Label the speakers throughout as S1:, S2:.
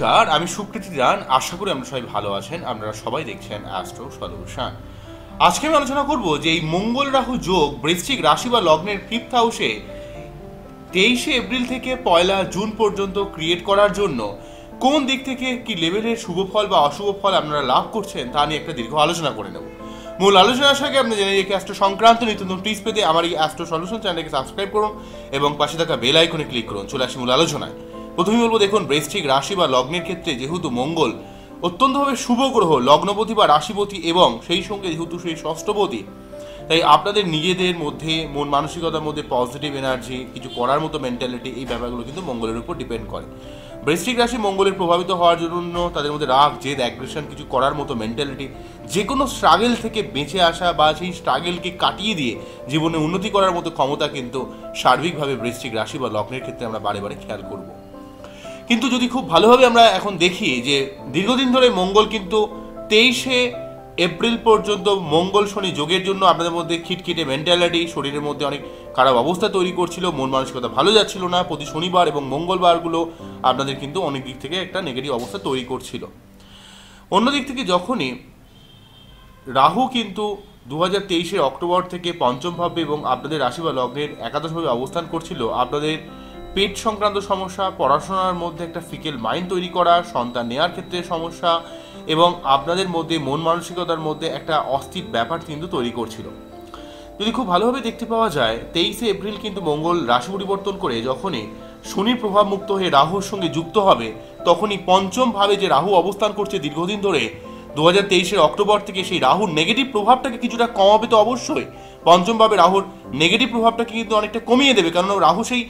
S1: নমস্কার, আমি সুকৃতি দান। আশা করি আমরা সবাই ভালো আছেন। আপনারা সবাই দেখছেন অ্যাস্ট্রো সলিউশন। আজকে আমি আলোচনা করব যে এই মঙ্গল রাহু যোগ বৃশ্চিক রাশি বা লগ্নের 5th হাউসে 23শে এপ্রিল থেকে 1লা জুন পর্যন্ত ক্রিয়েট করার জন্য কোন দিক থেকে কি লেভেলের শুভ ফল বা অশুভ ফল আপনারা লাভ করছেন তা নিয়ে একটা দীর্ঘ আলোচনা করে নেব। মূল আলোচনার সঙ্গে আপনি জেনে রেখে অ্যাস্ট্রো সংক্রান্ত নিত্য নতুন টিপস পেতে আমার এই অ্যাস্ট্রো সলিউশন চ্যানেলকে সাবস্ক্রাইব করুন এবং পাশে থাকা বেল আইকনে ক্লিক করুন। চলে আসি মূল আলোচনায়। প্রথমেই বলবো, দেখুন, বৃশ্চিক রাশি বা লগ্নের ক্ষেত্রে যেহেতু মঙ্গল অত্যন্তভাবে শুভ গ্রহ, লগ্নপতি বা রাশিপতি, এবং সেই সঙ্গে যেহেতু সেই ষষ্ঠপতি, তাই আপনাদের নিজেদের মধ্যে মন মানসিকতার মধ্যে পজিটিভ এনার্জি, কিছু করার মতো মেন্টালিটি, এই ব্যাপারগুলো কিন্তু মঙ্গলের উপর ডিপেন্ড করে। বৃশ্চিক রাশি মঙ্গলের প্রভাবিত হওয়ার জন্য তাদের মধ্যে রাগ, জেদ, অ্যাগ্রেশন, কিছু করার মতো মেন্টালিটি, যে কোনো স্ট্রাগল থেকে বেঁচে আসা বা সেই স্ট্রাগলকে কাটিয়ে দিয়ে জীবনে উন্নতি করার মতো ক্ষমতা কিন্তু সার্বিকভাবে বৃশ্চিক রাশি বা লগ্নের ক্ষেত্রে আমরা বারে বারে খেয়াল করব। কিন্তু যদি খুব ভালোভাবে আমরা এখন দেখি যে দীর্ঘদিন ধরে মঙ্গল কিন্তু 23শে এপ্রিল পর্যন্ত মঙ্গল শনি যোগের জন্য আপনাদের মধ্যে খিটখিটে মেন্টালিটি, শরীরের মধ্যে অনেক খারাপ অবস্থা তৈরি করছিল, মন মানসিকতা ভালো যাচ্ছিল না। প্রতি শনিবার এবং মঙ্গলবারগুলো আপনাদের কিন্তু অনেক দিক থেকে একটা নেগেটিভ অবস্থা তৈরি করছিল। অন্যদিক থেকে যখনই রাহু কিন্তু 2023-এর অক্টোবর থেকে পঞ্চম ভাবে এবং আপনাদের রাশি বা লগ্নের একাদশভাবে অবস্থান করছিল, আপনাদের পেট সংক্রান্ত সমস্যা, পড়াশোনার মধ্যে একটা ফিকেল মাইন্ড তৈরি করা, সন্তান নেওয়ার ক্ষেত্রে সমস্যা এবং আপনাদের মধ্যে মন মানসিকতার মধ্যে একটা অস্থির ব্যাপার কিন্তু তৈরি করছিল। যদি খুব ভালোভাবে দেখতে পাওয়া যায়, 23শে এপ্রিল কিন্তু মঙ্গল রাশি পরিবর্তন করে যখনই শনির প্রভাব মুক্ত হয়ে রাহুর সঙ্গে যুক্ত হবে, তখনই পঞ্চম ভাবে যে রাহু অবস্থান করছে দীর্ঘদিন ধরে 2023-এর অক্টোবর থেকে, সেই রাহুর নেগেটিভ প্রভাবটাকে কিছুটা কমাবে তো অবশ্যই। পঞ্চম ভাবে রাহুর নেগেটিভ প্রভাবটাকে কিন্তু অনেকটা কমিয়ে দেবে, কারণ রাহু সেই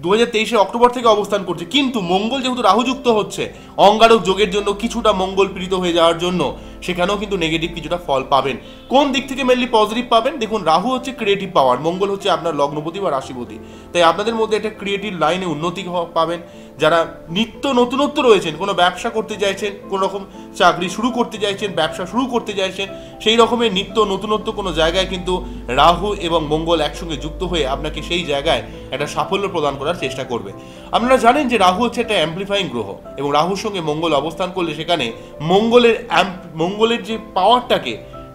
S1: 2023-এর অক্টোবর থেকে অবস্থান করছে। কিন্তু মঙ্গল যেহেতু রাহুযুক্ত হচ্ছে, অঙ্গারক যোগের জন্য কিছুটা মঙ্গল পীড়িত হয়ে যাওয়ার জন্য সেখানেও কিন্তু নেগেটিভ কিছুটা ফল পাবেন। কোন দিক থেকে মেনলি পজিটিভ পাবেন? দেখুন, রাহু হচ্ছে ক্রিয়েটিভ পাওয়ার, মঙ্গল হচ্ছে আপনার লগ্নপতি বা রাশিপতি, তাই আপনাদের মধ্যে একটা ক্রিয়েটিভ লাইনে উন্নতি পাবেন। যারা নিত্য নতুনত্ব রয়েছেন, কোনো ব্যবসা করতে চাইছেন, কোনো রকম চাকরি শুরু করতে চাইছেন, ব্যবসা শুরু করতে চাইছেন, সেই রকমের নিত্য নতুনত্ব কোনো জায়গায় কিন্তু রাহু এবং মঙ্গল একসঙ্গে যুক্ত হয়ে আপনাকে সেই জায়গায় একটা সাফল্য প্রদান করার চেষ্টা করবে। আপনারা জানেন যে রাহু হচ্ছে একটা অ্যাম্প্লিফাইং গ্রহ, এবং রাহুর সঙ্গে মঙ্গল অবস্থান করলে সেখানে মঙ্গলের যে পাওয়ারটাকে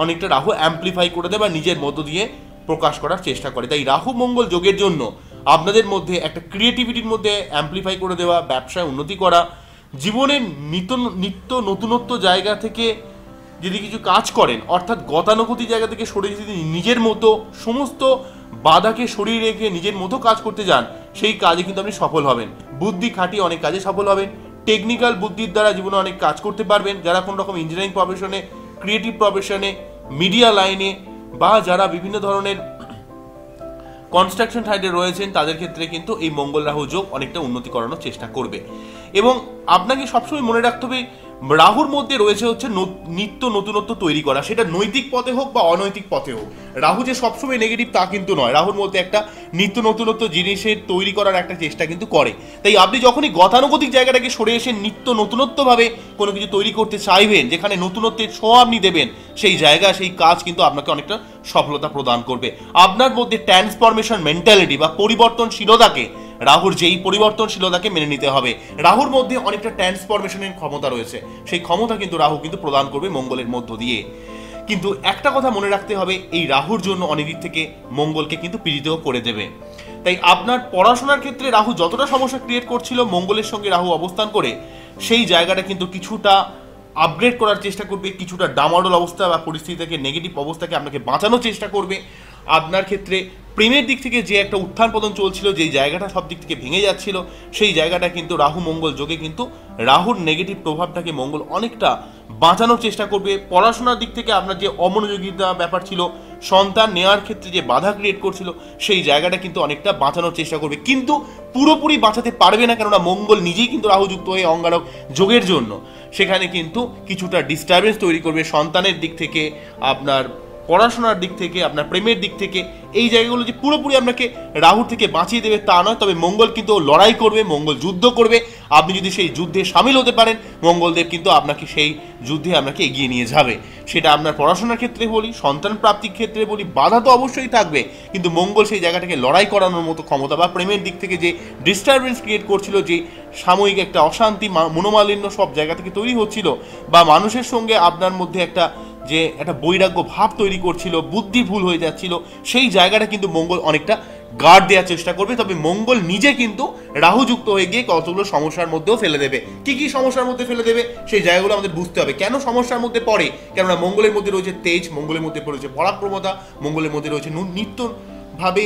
S1: অনেকটা রাহু অ্যাম্প্লিফাই করে দেয় বা নিজের মধ্য দিয়ে প্রকাশ করার চেষ্টা করে। তাই রাহু মঙ্গল যোগের জন্য আপনাদের মধ্যে একটা ক্রিয়েটিভিটির মধ্যে অ্যাম্প্লিফাই করে দেওয়া, ব্যবসায় উন্নতি করা, জীবনের নিত্য নতুনত্ব জায়গা থেকে যদি কিছু কাজ করেন, অর্থাৎ গতানুগতিক জায়গা থেকে সরে যদি নিজের মতো সমস্ত বাধাকে সরিয়ে রেখে নিজের মতো কাজ করতে যান, সেই কাজে কিন্তু আপনি সফল হবেন। বুদ্ধি খাটিয়ে অনেক কাজে সফল হবেন। টেকনিক্যাল বুদ্ধির দ্বারা জীবনে অনেক কাজ করতে পারবেন। যারা কোনো রকম ইঞ্জিনিয়ারিং প্রফেশনে, ক্রিয়েটিভ প্রফেশনে, মিডিয়া লাইনে বা যারা বিভিন্ন ধরনের কনস্ট্রাকশন সাইডে রয়েছেন, তাদের ক্ষেত্রে কিন্তু এই মঙ্গল রাহু যোগ অনেকটা উন্নতি করানোর চেষ্টা করবে। এবং আপনাকে সবসময় মনে রাখতে হবে, রাহুর মধ্যে রয়েছে হচ্ছে নিত্য নতুনত্ব তৈরি করা, সেটা নৈতিক পথে হোক বা অনৈতিক পথে হোক। রাহু যে সবসময় নেগেটিভ তা কিন্তু নয়, রাহুর মধ্যে একটা নিত্য নতুনত্ব জিনিসের তৈরি করার একটা চেষ্টা কিন্তু করে। তাই আপনি যখনই গতানুগতিক জায়গাটাকে সরে এসে নিত্য নতুনত্বভাবে কোনো কিছু তৈরি করতে চাইবেন, যেখানে নতুনত্বের ছোঁয়া আপনি দেবেন, সেই জায়গা, সেই কাজ কিন্তু আপনাকে অনেকটা সফলতা প্রদান করবে। আপনার মধ্যে ট্রান্সফরমেশন মেন্টালিটি বা পরিবর্তনশীলতাকে, রাহুর যেই পরিবর্তনশীলতাকে মেনে নিতে হবে। রাহুর মধ্যে অনেকটা ট্রান্সফরমেশনের ক্ষমতা রয়েছে, সেই ক্ষমতা কিন্তু রাহু কিন্তু প্রদান করবে মঙ্গলের মধ্য দিয়ে। কিন্তু একটা কথা মনে রাখতে হবে, এই রাহুর জন্য অনেক দিক থেকে মঙ্গলকে কিন্তু পীড়িতও করে দেবে। তাই আপনার পড়াশোনার ক্ষেত্রে রাহু যতটা সমস্যা ক্রিয়েট করছিল, মঙ্গলের সঙ্গে রাহু অবস্থান করে সেই জায়গাটা কিন্তু কিছুটা আপগ্রেড করার চেষ্টা করবে, কিছুটা ডামাডোল অবস্থা বা পরিস্থিতি থেকে, নেগেটিভ অবস্থাকে আপনাকে বাঁচানোর চেষ্টা করবে। আপনার ক্ষেত্রে প্রেমের দিক থেকে যে একটা উত্থান পতন চলছিল, যেই জায়গাটা সব দিক থেকে ভেঙে যাচ্ছিল, সেই জায়গাটা কিন্তু রাহু মঙ্গল যোগে কিন্তু রাহুর নেগেটিভ প্রভাবটাকে মঙ্গল অনেকটা বাঁচানোর চেষ্টা করবে। পড়াশোনার দিক থেকে আপনার যে অমনোযোগিতা ব্যাপার ছিল, সন্তান নেওয়ার ক্ষেত্রে যে বাধা ক্রিয়েট করছিল, সেই জায়গাটা কিন্তু অনেকটা বাঁচানোর চেষ্টা করবে। কিন্তু পুরোপুরি বাঁচাতে পারবে না, কেননা মঙ্গল নিজেই কিন্তু রাহুযুক্ত হয়ে অঙ্গারক যোগের জন্য সেখানে কিন্তু কিছুটা ডিস্টারবেন্স তৈরি করবে। সন্তানের দিক থেকে, আপনার পড়াশোনার দিক থেকে, আপনার প্রেমের দিক থেকে, এই জায়গাগুলো যে পুরোপুরি আপনাকে রাহুর থেকে বাঁচিয়ে দেবে তা নয়। তবে মঙ্গল কিন্তু লড়াই করবে, মঙ্গল যুদ্ধ করবে। আপনি যদি সেই যুদ্ধে সামিল হতে পারেন, মঙ্গলদেব কিন্তু আপনাকে সেই যুদ্ধে আপনাকে এগিয়ে নিয়ে যাবে। সেটা আপনার পড়াশোনার ক্ষেত্রে বলি, সন্তান প্রাপ্তির ক্ষেত্রে বলি, বাধা তো অবশ্যই থাকবে, কিন্তু মঙ্গল সেই জায়গাটাকে লড়াই করানোর মতো ক্ষমতা বা প্রেমের দিক থেকে যে ডিস্টারবেন্স ক্রিয়েট করছিল, যে সাময়িক একটা অশান্তি মনোমালিন্য সব জায়গা থেকে তৈরি হচ্ছিল, বা মানুষের সঙ্গে আপনার মধ্যে একটা বৈরাগ্য ভাব তৈরি করছিল, বুদ্ধি ভুল হয়ে যাচ্ছিল, সেই জায়গাটা কিন্তু মঙ্গল অনেকটা গার্ড দেওয়ার চেষ্টা করবে। তবে মঙ্গল নিজে কিন্তু রাহুযুক্ত হয়ে গিয়ে কতগুলো সমস্যার মধ্যেও ফেলে দেবে। কি কি সমস্যার মধ্যে ফেলে দেবে সেই জায়গাগুলো আমাদের বুঝতে হবে। কেন সমস্যার মধ্যে পড়ে? কেননা মঙ্গলের মধ্যে রয়েছে তেজ, মঙ্গলের মধ্যে রয়েছে পরাক্রমতা, মঙ্গলের মধ্যে রয়েছে নিত্যভাবে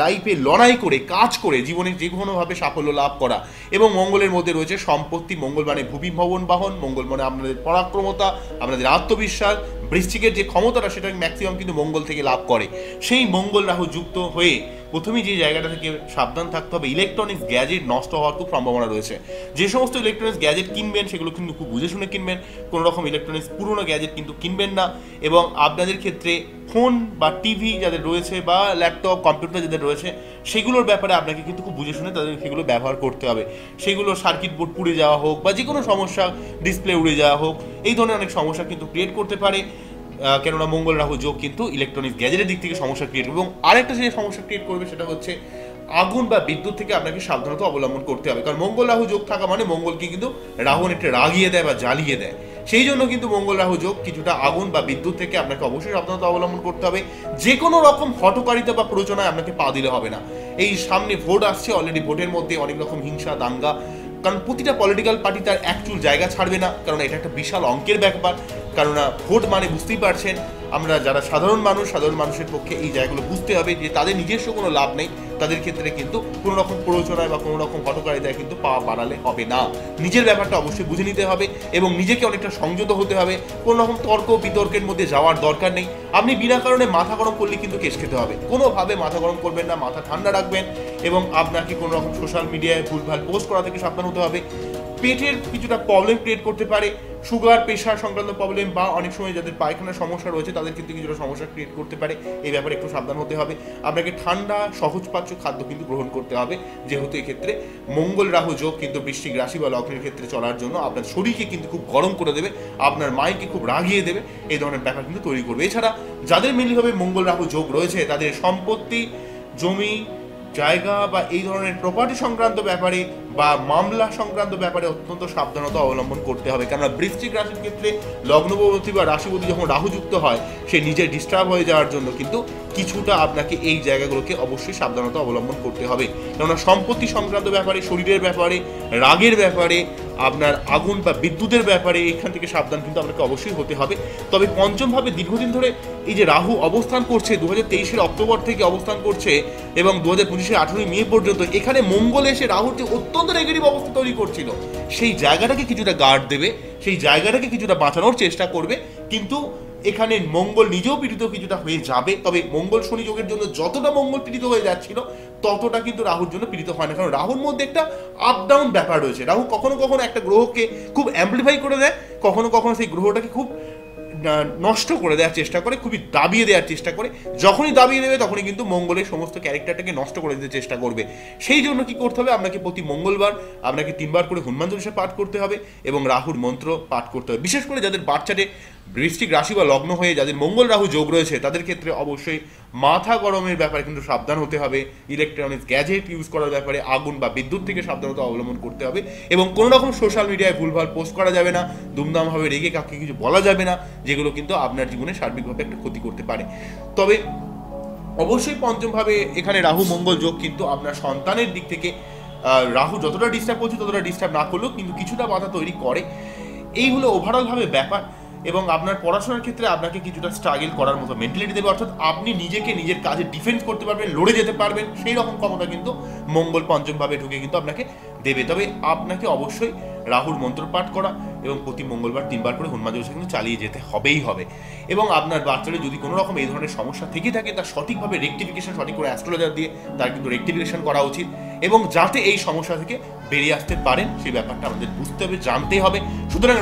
S1: লাইফে লড়াই করে কাজ করে জীবনে যে কোনোভাবে সাফল্য লাভ করা, এবং মঙ্গলের মধ্যে রয়েছে সম্পত্তি। মঙ্গল মানে ভূমি ভবন বাহন, মঙ্গল মানে আপনাদের পরাক্রমতা, আপনাদের আত্মবিশ্বাস, বৃশ্চিকের যে ক্ষমতাটা সেটা ম্যাক্সিমাম কিন্তু মঙ্গল থেকে লাভ করে। সেই মঙ্গল রাহু যুক্ত হয়ে প্রথমেই যে জায়গাটা থেকে সাবধান থাকতে হবে, ইলেকট্রনিক্স গ্যাজেট নষ্ট হওয়ার খুব সম্ভাবনা রয়েছে। যে সমস্ত ইলেকট্রনিক্স গ্যাজেট কিনবেন সেগুলো কিন্তু খুব বুঝে শুনে কিনবেন, কোনো রকম ইলেকট্রনিক্স পুরনো গ্যাজেট কিন্তু কিনবেন না। এবং আপনাদের ক্ষেত্রে ফোন বা টিভি যাদের রয়েছে বা ল্যাপটপ কম্পিউটার যাদের রয়েছে সেগুলোর ব্যাপারে আপনাকে কিন্তু খুব বুঝে শুনে তাদের সেগুলো ব্যবহার করতে হবে। সেগুলো সার্কিট বোর্ড পুড়ে যাওয়া হোক বা যে কোনো সমস্যা, ডিসপ্লে উড়ে যাওয়া হোক, এই ধরনের অনেক সমস্যা কিন্তু ক্রিয়েট করতে পারে। কেননা মঙ্গল রাহু যোগ কিন্তু ইলেকট্রনিক্স গ্যাজেটের দিক থেকে সমস্যা ক্রিয়েট করবে। এবং আরেকটা যে সমস্যা ক্রিয়েট করবে সেটা হচ্ছে আগুন বা বিদ্যুৎ থেকে আপনাকে সাবধানতা অবলম্বন করতে হবে। কারণ মঙ্গল রাহু যোগ থাকা মানে মঙ্গলকে কিন্তু রাহু অনেকটা রাগিয়ে দেয় বা জ্বালিয়ে দেয়। সেই জন্য কিন্তু মঙ্গল রাহু যোগ কিছুটা আগুন বা বিদ্যুৎ থেকে আপনাকে অবশ্যই সাবধানতা অবলম্বন করতে হবে। যে কোনো রকম হঠকারিতা বা প্ররোচনায় আপনাকে পা দিলে হবে না। এই সামনে ভোট আসছে, অলরেডি ভোটের মধ্যে অনেক রকম হিংসা দাঙ্গা, কারণ প্রতিটা পলিটিক্যাল পার্টি তার একচুল জায়গা ছাড়বে না, কারণ এটা একটা বিশাল অঙ্কের ব্যাপার। কারণ ভোট মানে বুঝতেই পারছেন, আমরা যারা সাধারণ মানুষের পক্ষে এই জায়গাগুলো বুঝতে হবে যে তাদের নিজস্ব কোনো লাভ নেই। তাদের ক্ষেত্রে কিন্তু কোনো রকম প্ররোচনায় বা কোনো রকম হঠকারিতায় কিন্তু পা বাড়ালে হবে না। নিজের ব্যাপারটা অবশ্যই বুঝে নিতে হবে এবং নিজেকে অনেকটা সংযত হতে হবে। কোনো রকম তর্ক বিতর্কের মধ্যে যাওয়ার দরকার নেই। আপনি বিনা কারণে মাথা গরম করলে কিন্তু কেস খেতে হবে। কোনোভাবে মাথা গরম করবেন না, মাথা ঠান্ডা রাখবেন এবং আপনাকে কোনো রকম সোশ্যাল মিডিয়ায় ভুলভাল পোস্ট করা থেকে সাবধান হতে হবে। পেটের কিছুটা প্রবলেম ক্রিয়েট করতে পারে, সুগার প্রেশার সংক্রান্ত প্রবলেম, বা অনেক সময় যাদের পায়খানার সমস্যা রয়েছে তাদের কিন্তু কিছুটা সমস্যা ক্রিয়েট করতে পারে। এই ব্যাপারে একটু সাবধান হতে হবে। আপনাকে ঠান্ডা সহজপাচ্য খাদ্য কিন্তু গ্রহণ করতে হবে, যেহেতু এক্ষেত্রে মঙ্গল রাহু যোগ কিন্তু বৃশ্চিক রাশি বা লগ্নের ক্ষেত্রে চলার জন্য আপনার শরীরকে কিন্তু খুব গরম করে দেবে, আপনার মাইন্ডকে খুব রাগিয়ে দেবে, এই ধরনের ব্যাপার কিন্তু তৈরি করবে। এছাড়া যাদের মেনলিভাবে মঙ্গল রাহু যোগ রয়েছে তাদের সম্পত্তি, জমি জায়গা বা এই ধরনের প্রপার্টি সংক্রান্ত ব্যাপারে বা মামলা সংক্রান্ত ব্যাপারে অত্যন্ত সাবধানতা অবলম্বন করতে হবে। কেননা বৃশ্চিক রাশির ক্ষেত্রে লগ্নপতি বা রাশিপতি যখন রাহুযুক্ত হয় সে নিজে ডিস্টার্ব হয়ে যাওয়ার জন্য কিন্তু কিছুটা আপনাকে এই জায়গাগুলোকে অবশ্যই সাবধানতা অবলম্বন করতে হবে। কেননা সম্পত্তি সংক্রান্ত ব্যাপারে, শরীরের ব্যাপারে, রাগের ব্যাপারে, আপনার আগুন বা বিদ্যুতের ব্যাপারে এখান থেকে সাবধান কিন্তু আপনাকে অবশ্যই হতে হবে। তবে পঞ্চমভাবে দীর্ঘদিন ধরে এই যে রাহু অবস্থান করছে, 2023 অক্টোবর থেকে অবস্থান করছে এবং 2025 18 মে পর্যন্ত, এখানে মঙ্গল এসে রাহুর যে অত্যন্ত নেগেটিভ অবস্থা তৈরি করছিল সেই জায়গাটাকে কিছুটা গার্ড দেবে, সেই জায়গাটাকে কিছুটা বাঁচানোর চেষ্টা করবে। কিন্তু এখানে মঙ্গল নিজেও পীড়িত কিছুটা হয়ে যাবে। তবে মঙ্গল শনি যোগের জন্য যতটা মঙ্গল পীড়িত হয়ে যাচ্ছিল ততটা কিন্তু রাহুর জন্য পীড়িত হয় না, কারণ রাহুর মধ্যে একটা আপ ডাউন ব্যাপার রয়েছে। রাহু কখনো কখনো একটা গ্রহকে খুব অ্যাম্পলিফাই করে দেয়, কখনো কখনো সেই গ্রহটাকে খুব নষ্ট করে দেওয়ার চেষ্টা করে, খুবই দাবিয়ে দেওয়ার চেষ্টা করে। যখনই দাবিয়ে দেবে তখনই কিন্তু মঙ্গলের সমস্ত ক্যারেক্টারটাকে নষ্ট করে দিতে চেষ্টা করবে। সেই জন্য কি করতে হবে, আপনাকে প্রতি মঙ্গলবার আপনাকে 3 বার করে হনুমান চল্লিশা পাঠ করতে হবে এবং রাহুর মন্ত্র পাঠ করতে হবে। বিশেষ করে যাদের বাচ্চাটে বৃশ্চিক রাশি বা লগ্ন হয়ে যাদের মঙ্গল রাহু যোগ রয়েছে তাদের ক্ষেত্রে অবশ্যই মাথা গরমের ব্যাপারে কিন্তু সাবধান হতে হবে। ইলেকট্রনিক্স গ্যাজেট ইউজ করার ব্যাপারে, আগুন বা বিদ্যুৎ থেকে সাবধানতা অবলম্বন করতে হবে এবং কোনো রকম সোশ্যাল মিডিয়ায় ভুলভাল পোস্ট করা যাবে না, দুমদামভাবে রেগে কাউকে কিছু বলা যাবে না, যেগুলো কিন্তু আপনার জীবনে সার্বিকভাবে একটা ক্ষতি করতে পারে। তবে অবশ্যই পঞ্চমভাবে এখানে রাহু মঙ্গল যোগ কিন্তু আপনার সন্তানের দিক থেকে রাহু যতটা ডিস্টার্ব করছে ততটা ডিস্টার্ব না করলেও কিন্তু কিছুটা বাধা তৈরি করে। এই হলো ওভারঅলভাবে ব্যাপার। এবং আপনার পড়াশোনার ক্ষেত্রে আপনাকে কিছুটা স্ট্রাগল করার মতো মেন্টালিটি দেবে, অর্থাৎ আপনি নিজেকে নিজের কাজে ডিফেন্স করতে পারবেন, লড়ে যেতে পারবেন, সেই রকম ক্ষমতা কিন্তু মঙ্গল পঞ্চমভাবে ঢুকে কিন্তু আপনাকে দেবে। তবে আপনাকে অবশ্যই রাহুর মন্ত্র পাঠ করা এবং প্রতি মঙ্গলবার 3 বার করে হনুমান চল্লিশা কিন্তু চালিয়ে যেতে হবেই হবে। এবং আপনার বাচ্চাদের যদি কোনো রকম এই ধরনের সমস্যা থেকে থাকে তার সঠিকভাবে রেকটিফিকেশন, সঠিক করে অ্যাস্ট্রোলজার দিয়ে তার কিন্তু রেকটিফিকেশন করা উচিত এবং যাতে এই সমস্যা থেকে বেরিয়ে আসতে পারেন সেই ব্যাপারটা আমাদের বুঝতে হবে, জানতে হবে। সুতরাং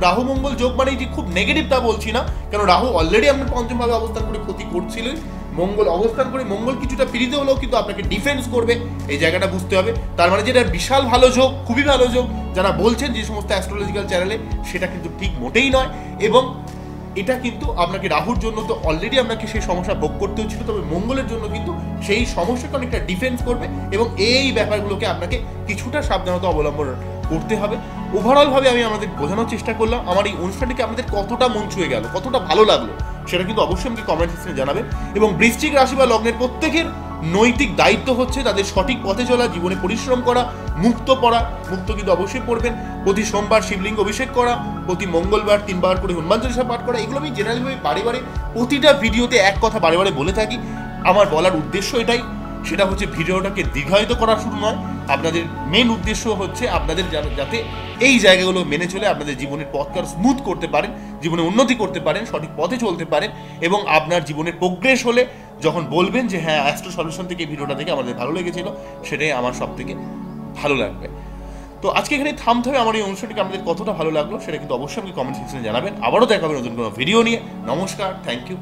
S1: রাহু মঙ্গল যোগ মানে যে খুব নেগেটিভ তা বলছি না, কারণ রাহু অলরেডি আপনার পঞ্চমভাবে অবস্থান করে ক্ষতি করছিলই। মঙ্গল অবস্থান করে মঙ্গল কিছুটা পীড়িত হলেও কিন্তু আপনাকে ডিফেন্স করবে, এই জায়গাটা বুঝতে হবে। তার মানে যেটা বিশাল ভালো যোগ, খুবই ভালো যোগ যারা বলছেন যে সমস্ত অ্যাস্ট্রোলজিক্যাল চ্যানেলে, সেটা কিন্তু ঠিক মোটেই নয়। এবং এটা কিন্তু আপনাকে রাহুর জন্য তো অলরেডি আপনাকে সেই সমস্যা ভোগ করতে হচ্ছিল, তবে মঙ্গলের জন্য কিন্তু সেই সমস্যাকে অনেকটা ডিফেন্স করবে এবং এই ব্যাপারগুলোকে আপনাকে কিছুটা সাবধানতা অবলম্বন করতে হবে। ওভারঅলভাবে আমি আমাদের বোঝানোর চেষ্টা করলাম। আমার এই অনুষ্ঠানটিকে আমাদের কতটা মন ছুঁয়ে গেল, কতটা ভালো লাগলো, সেটা কিন্তু অবশ্যই আমাকে কমেন্ট সেকশনে জানাবেন। এবং বৃশ্চিক রাশি বা লগ্নের প্রত্যেকের নৈতিক দায়িত্ব হচ্ছে তাদের সঠিক পথে চলা, জীবনে পরিশ্রম করা, মুক্ত পড়া, মুক্ত কিন্তু অবশ্যই পড়বেন, প্রতি সোমবার শিবলিঙ্গ অভিষেক করা, প্রতি মঙ্গলবার 3 বার করে হনুমান চালিসা পাঠ করা। এগুলো আমি জেনারেলভাবে বারে বারে প্রতিটা ভিডিওতে এক কথা বারে বারে বলে থাকি। আমার বলার উদ্দেশ্য এটাই, সেটা হচ্ছে ভিডিওটাকে দীর্ঘায়িত করা শুরু নয়। আপনাদের মেন উদ্দেশ্য হচ্ছে আপনাদের যাতে এই জায়গাগুলো মেনে চলে আপনাদের জীবনের পথকে স্মুথ করতে পারেন, জীবনে উন্নতি করতে পারেন, সঠিক পথে চলতে পারেন এবং আপনার জীবনের প্রোগ্রেস হলে যখন বলবেন যে হ্যাঁ অ্যাস্ট্রো সলিউশন থেকে এই ভিডিওটা দেখে আমাদের ভালো লেগেছিল, সেটাই আমার সব থেকে ভালো লাগবে। তো আজকে এখানে থামতে হবে। আমার এই অনুষ্ঠানটিকে আমাদের কতটা ভালো লাগলো সেটা কিন্তু অবশ্যই আমাকে কমেন্ট সেকশনে জানাবেন। আবারও দেখা হবে নতুন কোনো ভিডিও নিয়ে। নমস্কার, থ্যাংক ইউ।